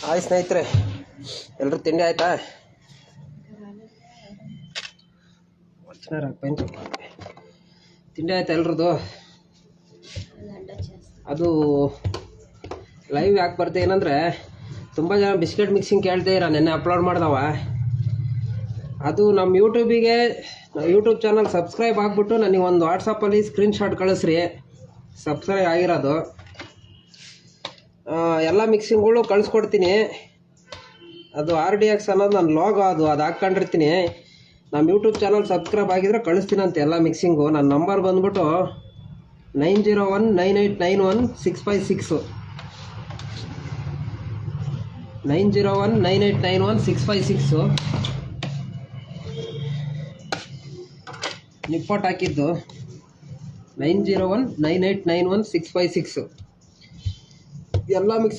Hi ಸ್ನೇಹಿತರೆ, ಎಲ್ಲರೂ ತಿಂಡಿ ಆಯ್ತಾ? ತಿಂಡಿ ಆಯ್ತಾ ಎಲ್ರದ್ದು? ಅದು ಲೈವ್ ಯಾಕೆ ಬರ್ತೆ ಏನಂದರೆ, ತುಂಬ ಜನ ಬಿಸ್ಕೆಟ್ ಮಿಕ್ಸಿಂಗ್ ಕೇಳ್ತೀರ. ನೆನ್ನೆ ಅಪ್ಲೋಡ್ ಮಾಡ್ದವ ಅದು ನಮ್ಮ ಯೂಟ್ಯೂಬ್ ಚಾನಲ್ ಸಬ್ಸ್ಕ್ರೈಬ್ ಆಗಿಬಿಟ್ಟು ನನಗೆ ಒಂದು ವಾಟ್ಸಪ್ಪಲ್ಲಿ ಸ್ಕ್ರೀನ್ಶಾಟ್ ಕಳಿಸ್ರಿ. ಸಬ್ಸ್ಕ್ರೈಬ್ ಆಗಿರೋದು ಎಲ್ಲ ಮಿಕ್ಸಿಂಗ್ಗಳು ಕಳಿಸ್ಕೊಡ್ತೀನಿ. ಅದು RDX ಅನ್ನೋದು ನನ್ನ ಲೋಗೋ, ಅದು ಹಾಕ್ಕೊಂಡಿರ್ತೀನಿ. ನಮ್ಮ ಯೂಟ್ಯೂಬ್ ಚಾನಲ್ ಸಬ್ಸ್ಕ್ರೈಬ್ ಆಗಿದ್ರೆ ಕಳಿಸ್ತೀನಂತೆ ಎಲ್ಲ ಮಿಕ್ಸಿಂಗು. ನನ್ನ ನಂಬರ್ ಬಂದ್ಬಿಟ್ಟು 9019891656 9019891656 ನಿಪ್ಪಟ್ಟು ಹಾಕಿದ್ದು 9019891656 ಎಲ್ಲ ಮಿಕ್ಸ್